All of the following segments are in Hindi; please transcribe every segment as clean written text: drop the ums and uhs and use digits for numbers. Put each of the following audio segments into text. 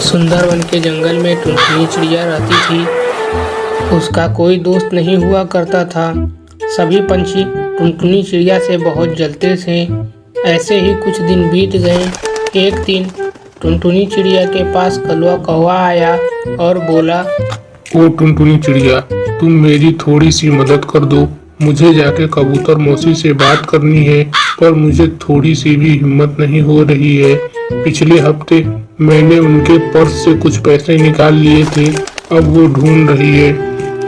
सुंदरवन के जंगल में टुनटुनी चिड़िया रहती थी। उसका कोई दोस्त नहीं हुआ करता था। सभी पंछी टुनटुनी चिड़िया से बहुत जलते थे। ऐसे ही कुछ दिन बीत गए। एक दिन टुनटुनी चिड़िया के पास कलवा कौवा आया और बोला, ओ टुनटुनी चिड़िया, तुम मेरी थोड़ी सी मदद कर दो। मुझे जाके कबूतर मौसी से बात करनी है, पर मुझे थोड़ी सी भी हिम्मत नहीं हो रही है। पिछले हफ्ते मैंने उनके पर्स से कुछ पैसे निकाल लिए थे, अब वो ढूंढ रही है।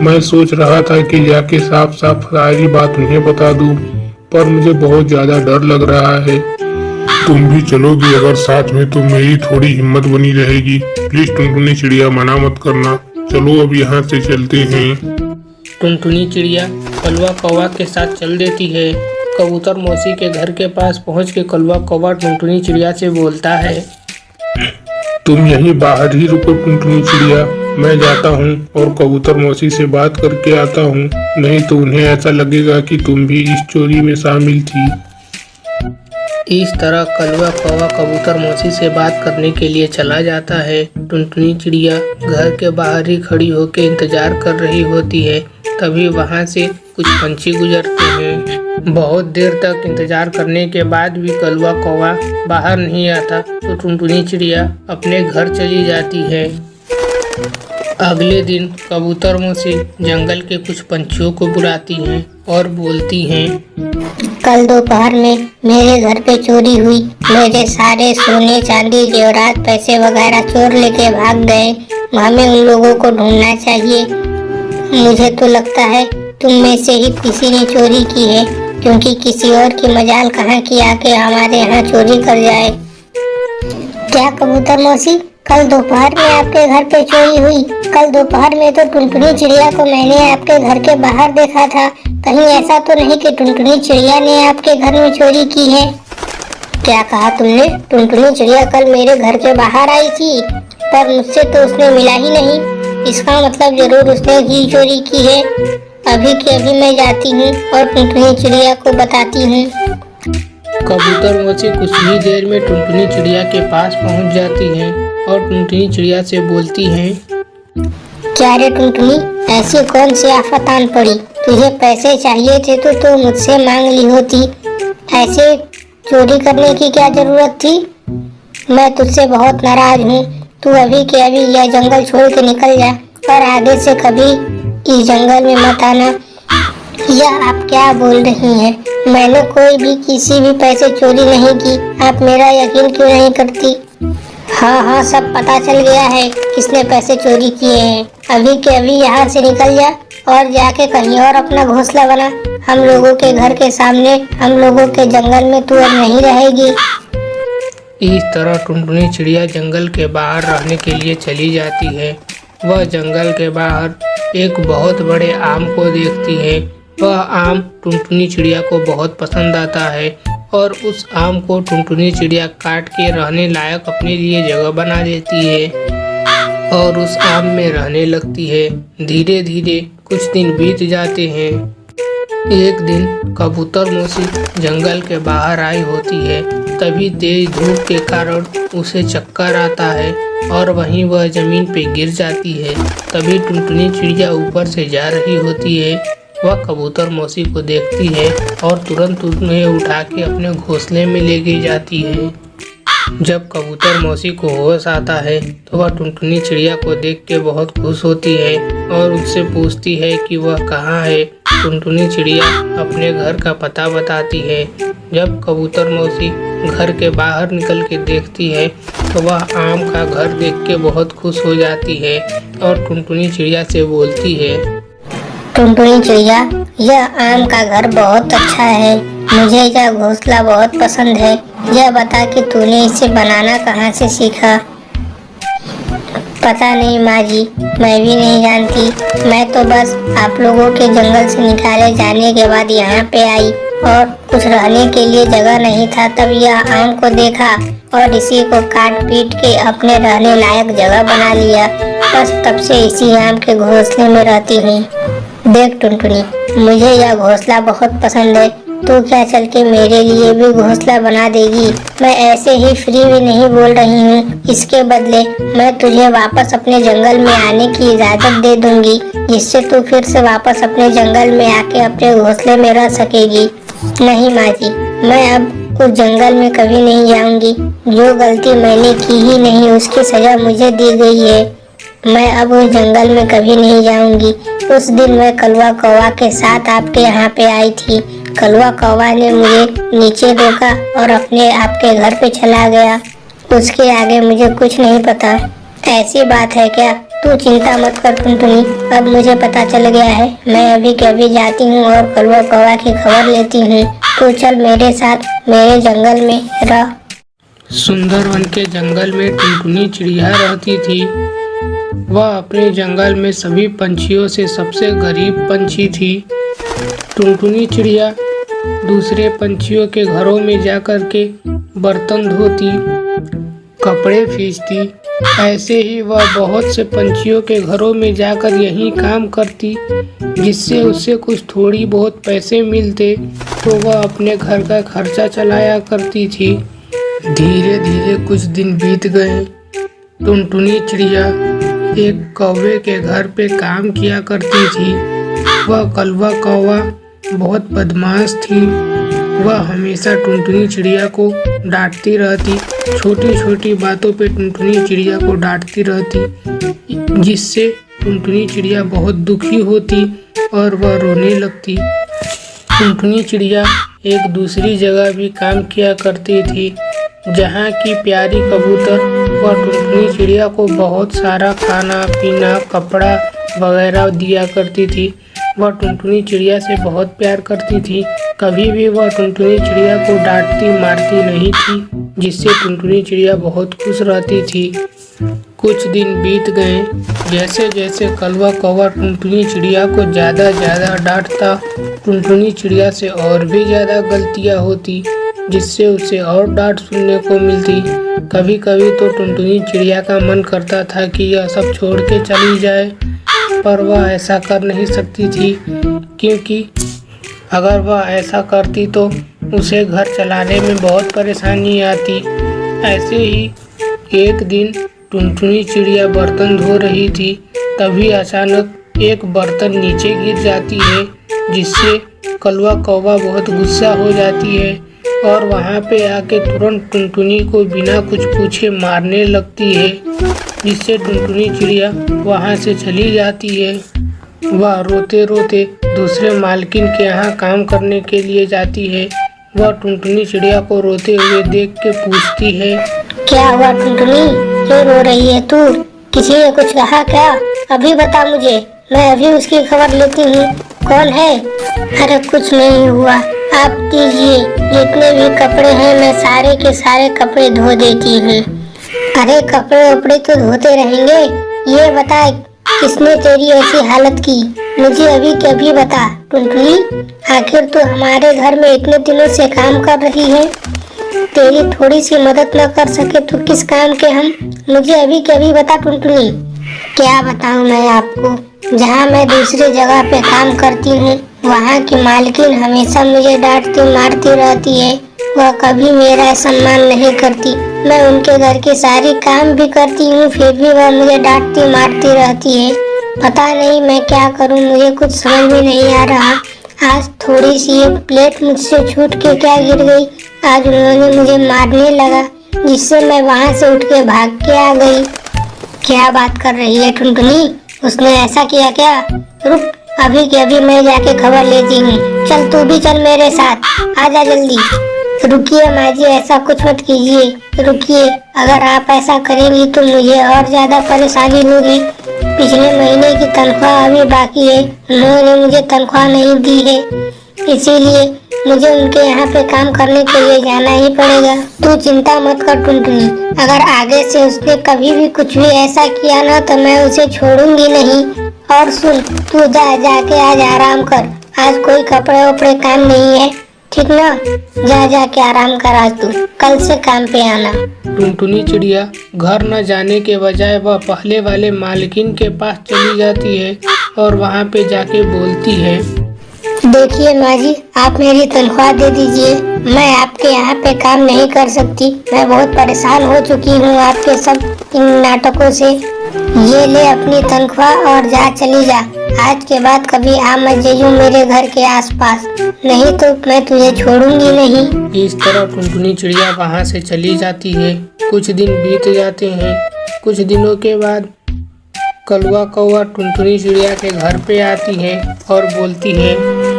मैं सोच रहा था कि जाके साफ साफ सारी बात उन्हें बता दूं, पर मुझे बहुत ज्यादा डर लग रहा है। तुम भी चलोगी अगर साथ में, तो मेरी थोड़ी हिम्मत बनी रहेगी। प्लीज टुनटुनी चिड़िया, मना मत करना। चलो अब यहाँ से चलते हैं। टुनटुनी चिड़िया कलवा कौवा के साथ चल देती है। कबूतर मौसी के घर के पास पहुंच के कलवा कौवा टुनटुनी चिड़िया से बोलता है, तुम यहीं बाहर ही रुको टुनटुनी चिड़िया, मैं जाता हूँ और कबूतर मौसी से बात करके आता हूँ। नहीं तो उन्हें ऐसा लगेगा कि तुम भी इस चोरी में शामिल थी। इस तरह कलवा कौवा कबूतर मौसी से बात करने के लिए चला जाता है। टुनटुनी चिड़िया घर के बाहर ही खड़ी होकर इंतजार कर रही होती है। तभी वहां से कुछ पंछी गुजरते हैं। बहुत देर तक इंतजार करने के बाद भी कलवा कौवा बाहर नहीं आता तो टुनटुनी चिड़िया अपने घर चली जाती है। अगले दिन कबूतर मौसी जंगल के कुछ पंछियों को बुलाती हैं और बोलती हैं, कल दोपहर में मेरे घर पे चोरी हुई। मेरे सारे सोने चांदी जेवरात पैसे वगैरह चोर लेके भाग गए। हमें उन लोगों को ढूंढना चाहिए। मुझे तो लगता है तुम में से ही किसी ने चोरी की है, क्योंकि किसी और की मजाल कहाँ की आके हमारे यहाँ चोरी कर जाए। क्या कबूतर मौसी, कल दोपहर में आपके घर पे चोरी हुई? कल दोपहर में तो टुनटुनी चिड़िया को मैंने आपके घर के बाहर देखा था। कहीं ऐसा तो नहीं कि टुनटुनी चिड़िया ने आपके घर में चोरी की है? क्या कहा तुमने? टुनटुनी चिड़िया कल मेरे घर के बाहर आई थी, पर मुझसे तो उसने मिला ही नहीं। इसका मतलब जरूर उसने ही चोरी की है। अभी के अभी मैं जाती हूँ और टुनटुनी चिड़िया को बताती हूँ। कबूतर मौसी कुछ ही देर में टुनटुनी चिड़िया के पास पहुंच जाती हैं और टुनटुनी चिड़िया से बोलती हैं, क्या रे टुनटुनी, ऐसी कौन सी आफत आन पड़ी? तुझे पैसे चाहिए थे तो मुझसे मांग ली होती। ऐसे चोरी करने की क्या जरूरत थी? मैं तुझसे बहुत नाराज हूँ। तू अभी के अभी यह जंगल छोड़ के निकल जा और आगे से कभी इस जंगल में मत आना। यह आप क्या बोल रही हैं? मैंने कोई भी किसी भी पैसे चोरी नहीं की। आप मेरा यकीन क्यों नहीं करती? हाँ, सब पता चल गया है किसने पैसे चोरी किए हैं। अभी के अभी यहाँ से निकल जा और जाके कहीं और अपना घोंसला बना। हम लोगों के घर के सामने, हम लोगों के जंगल में तू अब नहीं रहेगी। इस तरह टुनटुनी चिड़िया जंगल के बाहर रहने के लिए चली जाती है। वह जंगल के बाहर एक बहुत बड़े आम को देखती है। वह आम टुनटुनी चिड़िया को बहुत पसंद आता है और उस आम को टुनटुनी चिड़िया काट के रहने लायक अपने लिए जगह बना देती है और उस आम में रहने लगती है। धीरे धीरे कुछ दिन बीत जाते हैं। एक दिन कबूतर मौसी जंगल के बाहर आई होती है। तभी तेज धूप के कारण उसे चक्कर आता है और वहीं वह जमीन पे गिर जाती है। तभी टुनटुनी चिड़िया ऊपर से जा रही होती है। वह कबूतर मौसी को देखती है और तुरंत उन्हें उठा के अपने घोंसले में ले गई जाती है। जब कबूतर मौसी को होश आता है तो वह टुनटुनी चिड़िया को देख के बहुत खुश होती है और उससे पूछती है कि वह कहाँ है। टुनटुनी चिड़िया अपने घर का पता बताती है। जब कबूतर मौसी घर के बाहर निकल के देखती है तो वह आम का घर देख के बहुत खुश हो जाती है और टुनटुनी चिड़िया से बोलती है, टुनटुनी चिड़िया, यह आम का घर बहुत अच्छा है। मुझे यह घोंसला बहुत पसंद है। यह बता कि तूने इसे बनाना कहाँ से सीखा? पता नहीं माँ जी, मैं भी नहीं जानती। मैं तो बस आप लोगों के जंगल से निकाले जाने के बाद यहाँ पे आई और कुछ रहने के लिए जगह नहीं था। तब यह आम को देखा और इसी को काट पीट के अपने रहने लायक जगह बना लिया। बस तब से इसी आम के घोंसले में रहती हूँ। देख टुनटुनी, मुझे यह घोंसला बहुत पसंद है। तू क्या चल के मेरे लिए भी घोंसला बना देगी? मैं ऐसे ही फ्री भी नहीं बोल रही हूँ। इसके बदले मैं तुझे वापस अपने जंगल में आने की इजाजत दे दूंगी, जिससे तू फिर से वापस अपने जंगल में आके अपने घोंसले में रह सकेगी। नहीं माँ जी, मैं अब उस जंगल में कभी नहीं जाऊंगी। जो गलती मैंने की ही नहीं उसकी सजा मुझे दी गई है। मैं अब उस जंगल में कभी नहीं जाऊंगी। उस दिन मैं कलवा कौवा के साथ आपके यहाँ पे आई थी। कलवा कौवा ने मुझे नीचे रोका और अपने आपके घर पे चला गया। उसके आगे मुझे कुछ नहीं पता। ऐसी बात है क्या? तू चिंता मत कर टुनटुनी, अब मुझे पता चल गया है। मैं अभी के अभी जाती हूँ और कलवा कौवा की खबर लेती हूँ। तू चल मेरे साथ मेरे जंगल में रह। सुंदरवन के जंगल में टुनटुनी चिड़िया रहती थी। वह अपने जंगल में सभी पंछियों से सबसे गरीब पंछी थी। टुनटुनी चिड़िया दूसरे पंछियों के घरों में जाकर के बर्तन धोती, कपड़े फींचती। ऐसे ही वह बहुत से पंछियों के घरों में जाकर यही काम करती, जिससे उससे कुछ थोड़ी बहुत पैसे मिलते तो वह अपने घर का खर्चा चलाया करती थी। धीरे धीरे कुछ दिन बीत गए। टुनटुनी चिड़िया एक कौवे के घर पे काम किया करती थी। वह कलवा कौवा बहुत बदमाश थी। वह हमेशा टुनटुनी चिड़िया को डांटती रहती, छोटी छोटी बातों पे टुनटुनी चिड़िया को डांटती रहती, जिससे टुनटुनी चिड़िया बहुत दुखी होती और वह रोने लगती। टुनटुनी चिड़िया एक दूसरी जगह भी काम किया करती थी, जहाँ की प्यारी कबूतर वह टुनटुनी चिड़िया को बहुत सारा खाना पीना कपड़ा वगैरह दिया करती थी। वह टुनटुनी चिड़िया से बहुत प्यार करती थी। कभी भी वह टुनटुनी चिड़िया को डांटती मारती नहीं थी, जिससे टुनटुनी चिड़िया बहुत खुश रहती थी। कुछ दिन बीत गए। जैसे जैसे कलवा कौवा टुनटुनी चिड़िया को ज़्यादा डांटता, टुनटुनी चिड़िया से और भी ज़्यादा गलतियाँ होती, जिससे उसे और डांट सुनने को मिलती। कभी कभी तो टुनटुनी चिड़िया का मन करता था कि यह सब छोड़ के चली जाए, पर वह ऐसा कर नहीं सकती थी, क्योंकि अगर वह ऐसा करती तो उसे घर चलाने में बहुत परेशानी आती। ऐसे ही एक दिन टुनटुनी चिड़िया बर्तन धो रही थी, तभी अचानक एक बर्तन नीचे गिर जाती है, जिससे कलवा कौवा बहुत गुस्सा हो जाती है और वहाँ पे आके तुरंत टुनटुनी को बिना कुछ पूछे मारने लगती है, जिससे टुनटुनी चिड़िया वहाँ से चली जाती है। वह रोते रोते दूसरे मालकिन के यहाँ काम करने के लिए जाती है। वह टुनटुनी चिड़िया को रोते हुए देख के पूछती है, क्या हुआ टुनटुनी, क्यों रो रही है तू? किसी ने कुछ कहा क्या? अभी बता मुझे, मैं अभी उसकी खबर लेती हूँ। कौन है? अरे कुछ नहीं हुआ, आप दीजिए, जितने भी कपड़े हैं मैं सारे के सारे कपड़े धो देती हूँ। अरे कपड़े उपड़े तो धोते रहेंगे, ये बता किसने तेरी ऐसी हालत की? मुझे अभी के अभी बता टुनटुनी, आखिर तू हमारे घर में इतने दिनों से काम कर रही है, तेरी थोड़ी सी मदद न कर सके तो किस काम के हम? मुझे अभी के अभी बता टुनटुनी। क्या बताऊँ मैं आपको, जहाँ मैं दूसरी जगह पे काम करती हूँ वहाँ की मालकिन हमेशा मुझे डांटती मारती रहती है। वह कभी मेरा सम्मान नहीं करती। मैं उनके घर के सारी काम भी करती हूँ, फिर भी वह मुझे डांटती मारती रहती है। पता नहीं मैं क्या करूँ, मुझे कुछ समझ में नहीं आ रहा। आज थोड़ी सी एक प्लेट मुझसे छूट के क्या गिर गई, आज उन्होंने मुझे मारने लगा, जिससे मैं वहाँ से उठ के भाग के आ गई। क्या बात कर रही है टुनटुनी, उसने ऐसा किया क्या? रुक, अभी के अभी मैं जाके खबर लेती हूँ। चल तू भी चल मेरे साथ, आजा जल्दी। रुकिए माँ जी, ऐसा कुछ मत कीजिए, रुकिए। अगर आप ऐसा करेंगी तो मुझे और ज्यादा परेशानी होगी। पिछले महीने की तनख्वाह अभी बाकी है, उन्होंने मुझे तनख्वाह नहीं दी है, इसीलिए मुझे उनके यहाँ पे काम करने के लिए जाना ही पड़ेगा। तू चिंता मत कर टुनटुनी, अगर आगे से उसने कभी भी कुछ भी ऐसा किया ना तो मैं उसे छोड़ूंगी नहीं। और सुन, तू जाके आज आराम कर, आज कोई कपड़े उपड़े काम नहीं है, ठीक ना? जाके आराम कर, आज तू कल से काम पे आना। टुनटुनी चिड़िया घर न जाने के बजाय वह पहले वाले मालकिन के पास चली जाती है और वहाँ पे जाके बोलती है, देखिए माँ जी, आप मेरी तनख्वाह दे दीजिए। मैं आपके यहाँ पे काम नहीं कर सकती। मैं बहुत परेशान हो चुकी हूँ आपके सब इन नाटकों से। ये ले अपनी तनख्वाह और जा, चली जा। आज के बाद कभी आ मत जाइयो मेरे घर के आसपास, नहीं तो मैं तुझे छोड़ूंगी नहीं। इस तरह टुनटुनी चिड़िया वहाँ से चली जाती है। कुछ दिन बीत जाते हैं। कुछ दिनों के बाद कलवा कौवा टुनटुनी चिड़िया के घर पे आती है और बोलती है,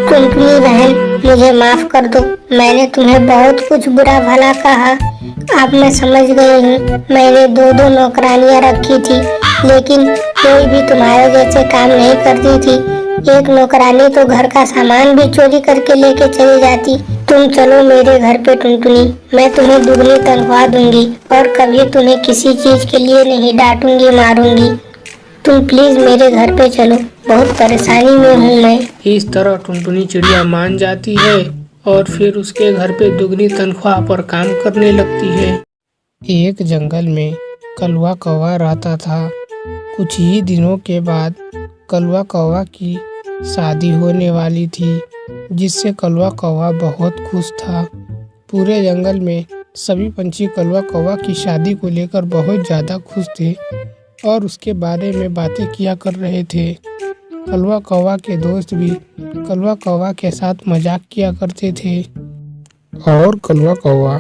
टुनटुनी बहन, मुझे माफ कर दो। मैंने तुम्हें बहुत कुछ बुरा भला कहा। अब मैं समझ गई हूँ। मैंने दो नौकरानियाँ रखी थी, लेकिन कोई भी तुम्हारे जैसे काम नहीं करती थी। एक नौकरानी तो घर का सामान भी चोरी करके लेके चली जाती। तुम चलो मेरे घर पे टुनटुनी, मैं तुम्हें दुगनी तनख्वाह दूंगी और कभी तुम्हें किसी चीज के लिए नहीं डांटूंगी, मारूंगी। तुम प्लीज मेरे घर पे चलो, बहुत परेशानी में हूँ मैं। इस तरह टुनटुनी चिड़िया मान जाती है और फिर उसके घर पे दुगनी तनख्वाह पर काम करने लगती है। एक जंगल में कलवा कौवा रहता था। कुछ ही दिनों के बाद कलवा कौवा की शादी होने वाली थी, जिससे कलवा कौवा बहुत खुश था। पूरे जंगल में सभी पंछी कलवा कौवा की शादी को लेकर बहुत ज़्यादा खुश थे और उसके बारे में बातें किया कर रहे थे। कलवा कौवा के दोस्त भी कलवा कौवा के साथ मजाक किया करते थे। और कलवा कौवा,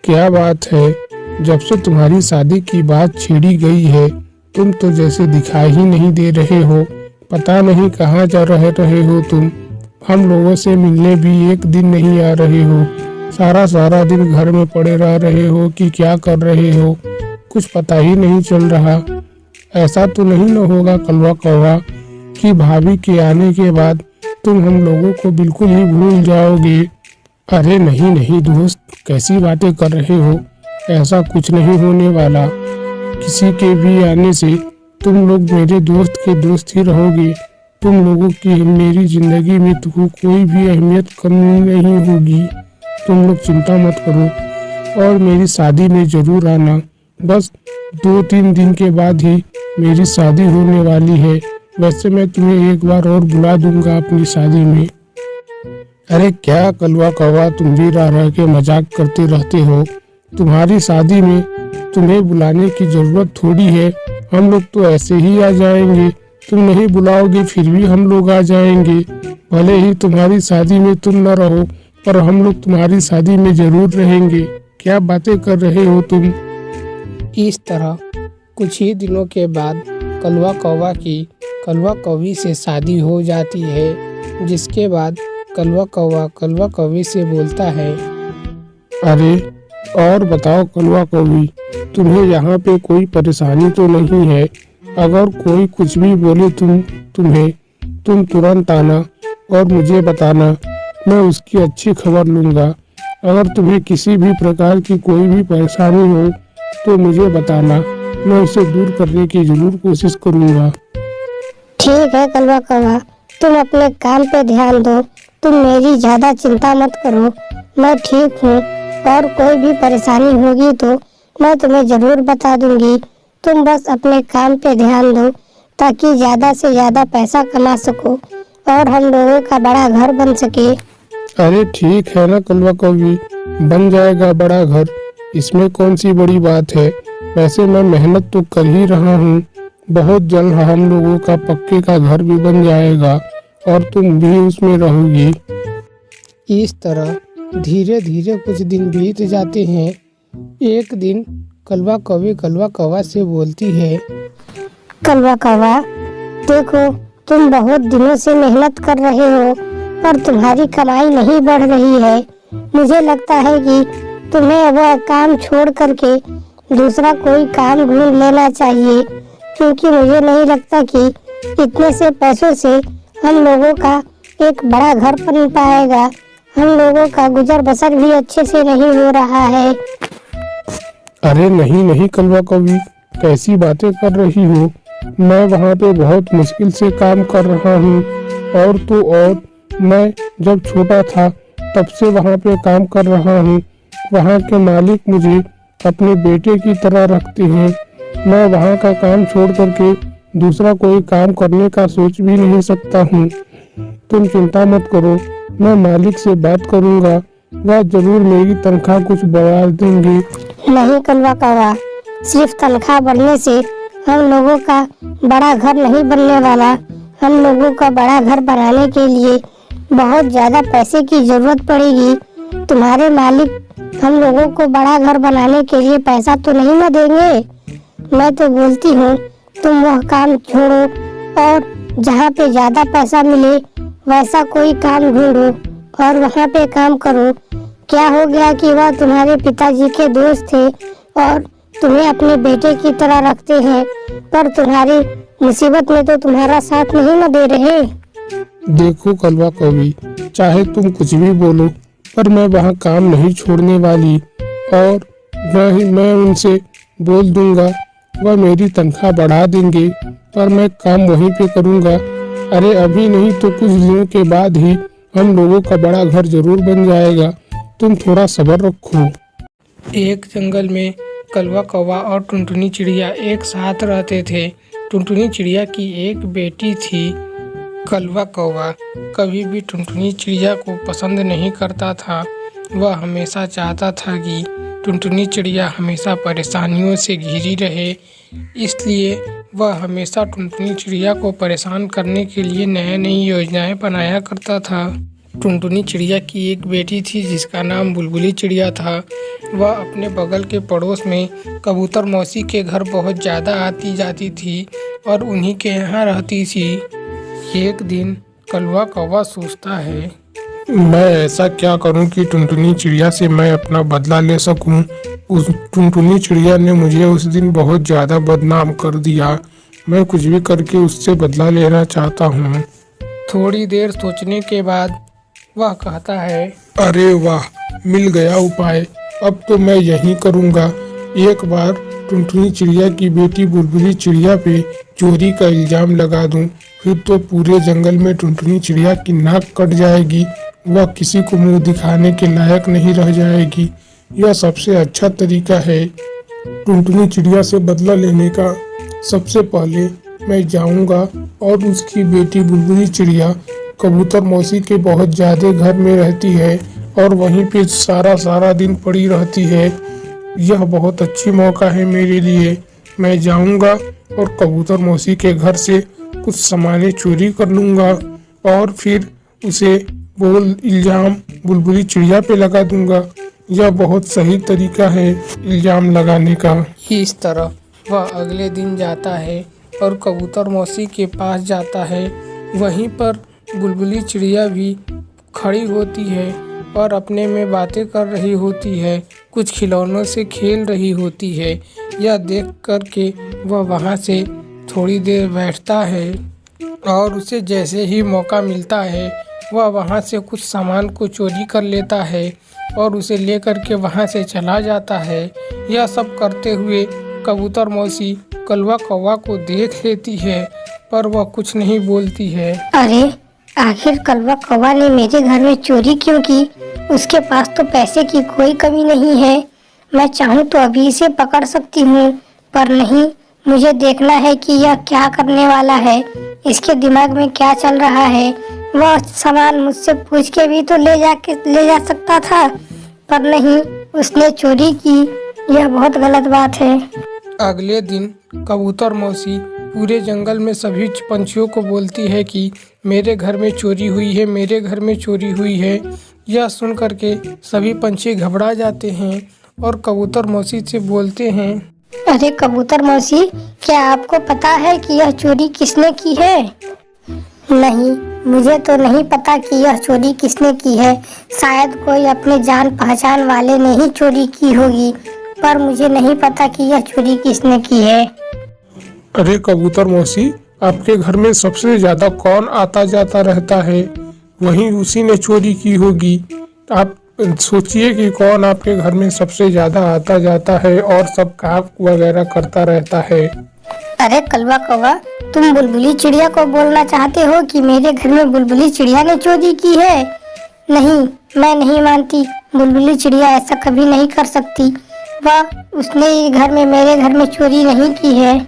क्या बात है, जब से तुम्हारी शादी की बात छेड़ी गई है तुम तो जैसे दिखाई ही नहीं दे रहे हो। पता नहीं कहाँ जा रहे हो तुम। हम लोगों से मिलने भी एक दिन नहीं आ रहे हो। सारा दिन घर में पड़े रह रहे हो कि क्या कर रहे हो, कुछ पता ही नहीं चल रहा। ऐसा तो नहीं न होगा कलवा कौवा कि भाभी के आने के बाद तुम हम लोगों को बिल्कुल ही भूल जाओगे। अरे नहीं दोस्त, कैसी बातें कर रहे हो। ऐसा कुछ नहीं होने वाला। किसी के भी आने से तुम लोग मेरे दोस्त के दोस्त ही रहोगे। तुम लोगों की मेरी जिंदगी में तो कोई भी अहमियत कम नहीं होगी। तुम लोग चिंता मत करो और मेरी शादी में जरूर आना। बस 2-3 दिन के बाद ही मेरी शादी होने वाली है। वैसे मैं तुम्हें एक बार और बुला दूंगा अपनी शादी में। अरे क्या कलवा कौवा, तुम भी रह के मजाक करते रहते हो। तुम्हारी शादी में तुम्हें बुलाने की जरूरत थोड़ी है। हम लोग तो ऐसे ही आ जाएंगे। तुम नहीं बुलाओगे फिर भी हम लोग आ जाएंगे। भले ही तुम्हारी शादी में तुम न रहो, पर हम लोग तुम्हारी शादी में जरूर रहेंगे। क्या बातें कर रहे हो तुम। इस तरह कुछ ही दिनों के बाद कलवा कौवा की कलवा कौवी से शादी हो जाती है, जिसके बाद कलवा कौवा कलवा कौवी से बोलता है, अरे और बताओ कलवा कौवी, तुम्हें यहाँ पे कोई परेशानी तो नहीं है। अगर कोई कुछ भी बोले तुम तुरंत आना और मुझे बताना। मैं उसकी अच्छी खबर लूँगा। अगर तुम्हें किसी भी प्रकार की कोई भी परेशानी हो तो मुझे बताना। मैं उसे दूर करने की जरूर कोशिश करूँगा। ठीक है कलवा कौवा, तुम अपने काम पे ध्यान दो। तुम मेरी ज्यादा चिंता मत करो, मैं ठीक हूँ। और कोई भी परेशानी होगी तो मैं तुम्हें जरूर बता दूंगी। तुम बस अपने काम पे ध्यान दो ताकि ज्यादा से ज्यादा पैसा कमा सको और हम लोगों का बड़ा घर बन सके। अरे ठीक है ना कलवा कौवी, बन जाएगा बड़ा घर। इसमें कौन सी बड़ी बात है। वैसे मैं मेहनत तो कर ही रहा हूँ। बहुत जल्द हम लोगों का पक्के का घर भी बन जाएगा और तुम भी उसमें रहोगी। इस तरह धीरे धीरे कुछ दिन बीत जाते हैं। एक दिन कलवा कौवी कलवा कौवा से बोलती है, कलवा कौवा, देखो तुम बहुत दिनों से मेहनत कर रहे हो पर तुम्हारी कमाई नहीं बढ़ रही है। मुझे लगता है कि तुम्हें वह काम छोड़ करके दूसरा कोई काम ढूंढ लेना चाहिए, क्योंकि मुझे नहीं लगता कि इतने से पैसों से हम लोगों का एक बड़ा घर बन पाएगा। हम लोगों का गुजर बसर भी अच्छे से नहीं हो रहा है। अरे नहीं कलवा कौवी, कैसी बातें कर रही हो। मैं वहाँ पे बहुत मुश्किल से काम कर रहा हूँ। और मैं जब छोटा था तब से वहाँ पे काम कर रहा हूँ। वहाँ के मालिक मुझे अपने बेटे की तरह रखते हैं। मैं वहाँ का काम छोड़ करके दूसरा कोई काम करने का सोच भी नहीं सकता हूँ। तुम चिंता मत करो, मैं मालिक से बात करूंगा, वह जरूर मेरी तनख्वाह कुछ बढ़ा देंगे। नहीं कलवा कौवा, सिर्फ तनख्वाह बढ़ने से हम लोगों का बड़ा घर नहीं बनने वाला। हम लोगों का बड़ा घर बनाने के लिए बहुत ज़्यादा पैसे की जरूरत पड़ेगी। तुम्हारे मालिक हम लोगों को बड़ा घर बनाने के लिए पैसा तो नहीं न देंगे। मैं तो बोलती हूँ तुम वह काम छोड़ो और जहाँ पे ज़्यादा पैसा मिले वैसा कोई काम ढूंढो और वहाँ पे काम करो। क्या हो गया कि वह तुम्हारे पिताजी के दोस्त थे और तुम्हें अपने बेटे की तरह रखते हैं, पर तुम्हारी मुसीबत में तो तुम्हारा साथ नहीं न दे रहे। देखो कलवा कवि, चाहे तुम कुछ भी बोलो, पर मैं वहाँ काम नहीं छोड़ने वाली और मैं उनसे बोल दूंगा, वह मेरी तनख्वाह बढ़ा देंगे, पर मैं काम वहीं पे करूंगा। अरे अभी नहीं तो कुछ दिनों के बाद ही हम लोगों का बड़ा घर जरूर बन जाएगा, तुम थोड़ा सब्र रखो। एक जंगल में कलवा कौवा और टुनटुनी चिड़िया एक साथ रहते थे। टुनटुनी चिड़िया की एक बेटी थी। कलवा कौवा कभी भी टुनटुनी चिड़िया को पसंद नहीं करता था। वह हमेशा चाहता था कि टुनटुनी चिड़िया हमेशा परेशानियों से घिरी रहे, इसलिए वह हमेशा टुनटुनी चिड़िया को परेशान करने के लिए नई नई योजनाएं बनाया करता था। टुनटुनी चिड़िया की एक बेटी थी जिसका नाम बुलबुली चिड़िया था। वह अपने बगल के पड़ोस में कबूतर मौसी के घर बहुत ज़्यादा आती जाती थी और उन्हीं के यहाँ रहती थी। एक दिन कलवा कौवा सोचता है, मैं ऐसा क्या करूं कि टुनटुनी चिड़िया से मैं अपना बदला ले सकूं। उस टुनटुनी चिड़िया ने मुझे उस दिन बहुत ज़्यादा बदनाम कर दिया। मैं कुछ भी करके उससे बदला लेना चाहता हूं। थोड़ी देर सोचने के बाद वह कहता है, अरे वाह, मिल गया उपाय। अब तो मैं यही करूंगा। एक बार टुनटुनी चिड़िया की बेटी बुलबुली चिड़िया पे चोरी का इल्जाम लगा दूं, फिर तो पूरे जंगल में टुनटुनी चिड़िया की नाक कट जाएगी। वह किसी को मुंह दिखाने के लायक नहीं रह जाएगी। यह सबसे अच्छा तरीका है टुनटुनी चिड़िया से बदला लेने का। सबसे पहले मैं जाऊंगा और उसकी बेटी बुलबुली चिड़िया कबूतर मौसी के बहुत ज्यादा घर में रहती है और वहीं पे सारा दिन पड़ी रहती है। यह बहुत अच्छी मौका है मेरे लिए। मैं जाऊंगा और कबूतर मौसी के घर से कुछ सामानें चोरी कर लूंगा और फिर उसे इल्जाम बुलबुली चिड़िया पे लगा दूंगा। यह बहुत सही तरीका है इल्जाम लगाने का। इस तरह वह अगले दिन जाता है और कबूतर मौसी के पास जाता है। वहीं पर बुलबुली चिड़िया भी खड़ी होती है और अपने में बातें कर रही होती है, कुछ खिलौनों से खेल रही होती है। यह देख कर के वह वहाँ से थोड़ी देर बैठता है और उसे जैसे ही मौका मिलता है वह वहाँ से कुछ सामान को चोरी कर लेता है और उसे लेकर के वहाँ से चला जाता है। यह सब करते हुए कबूतर मौसी कलवा कौवा को देख लेती है, पर वह कुछ नहीं बोलती है। अरे आखिर कलवा कौवा ने मेरे घर में चोरी क्यों की? उसके पास तो पैसे की कोई कमी नहीं है। मैं चाहूँ तो अभी इसे पकड़ सकती हूँ, पर नहीं, मुझे देखना है कि यह क्या करने वाला है, इसके दिमाग में क्या चल रहा है। वह सामान मुझसे पूछ के भी तो ले जा सकता था, पर नहीं, उसने चोरी की। यह बहुत गलत बात है। अगले दिन कबूतर मौसी पूरे जंगल में सभी पंछियों को बोलती है कि मेरे घर में चोरी हुई है, मेरे घर में चोरी हुई है। यह सुन करके सभी पंछी घबरा जाते हैं और कबूतर मौसी से बोलते हैं, अरे कबूतर मौसी, क्या आपको पता है कि यह चोरी किसने की है? नहीं, मुझे तो नहीं पता कि यह चोरी किसने की है। शायद कोई अपने जान पहचान वाले ने ही चोरी की होगी, पर मुझे नहीं पता कि यह चोरी किसने की है। अरे कबूतर मौसी, आपके घर में सबसे ज्यादा कौन आता जाता रहता है? वहीं उसी ने चोरी की होगी। आप सोचिए कि कौन आपके घर में सबसे ज्यादा आता जाता है और सब काम वगैरह करता रहता है। अरे कलवा कौवा, तुम बुलबुली चिड़िया को बोलना चाहते हो कि मेरे घर में बुलबुली चिड़िया ने चोरी की है? नहीं, मैं नहीं मानती। बुलबुली चिड़िया ऐसा कभी नहीं कर सकती। उसने घर में मेरे घर में चोरी नहीं की है।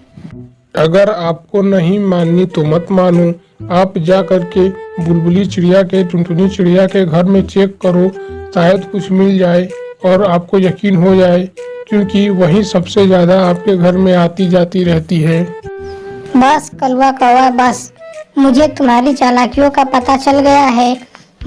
अगर आपको नहीं माननी तो मत मानो, आप जा करके बुलबुली चिड़िया के, टुनटुनी चिड़िया के घर में चेक करो, शायद कुछ मिल जाए और आपको यकीन हो जाए, क्योंकि वही सबसे ज्यादा आपके घर में आती जाती रहती है। बस कलवा कौवा बस, मुझे तुम्हारी चालाकियों का पता चल गया है।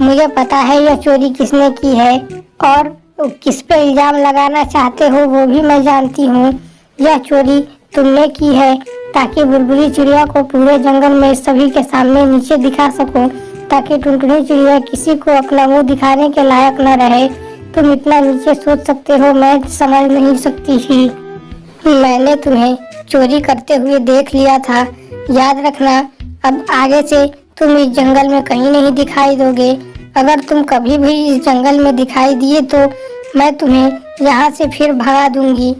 मुझे पता है यह चोरी किसने की है और किस पे इल्जाम लगाना चाहते हो वो भी मैं जानती हूँ। यह चोरी तुमने की है ताकि बुलबुली चिड़िया को पूरे जंगल में सभी के सामने नीचे दिखा सको, ताकि टुनटुनी चिड़िया किसी को अपना मुंह दिखाने के लायक न रहे। तुम इतना नीचे सोच सकते हो मैं समझ नहीं सकती थी। मैंने तुम्हें चोरी करते हुए देख लिया था, याद रखना। अब आगे से तुम इस जंगल में कहीं नहीं दिखाई दोगे। अगर तुम कभी भी इस जंगल में दिखाई दिए तो मैं तुम्हें यहाँ से फिर भगा दूंगी।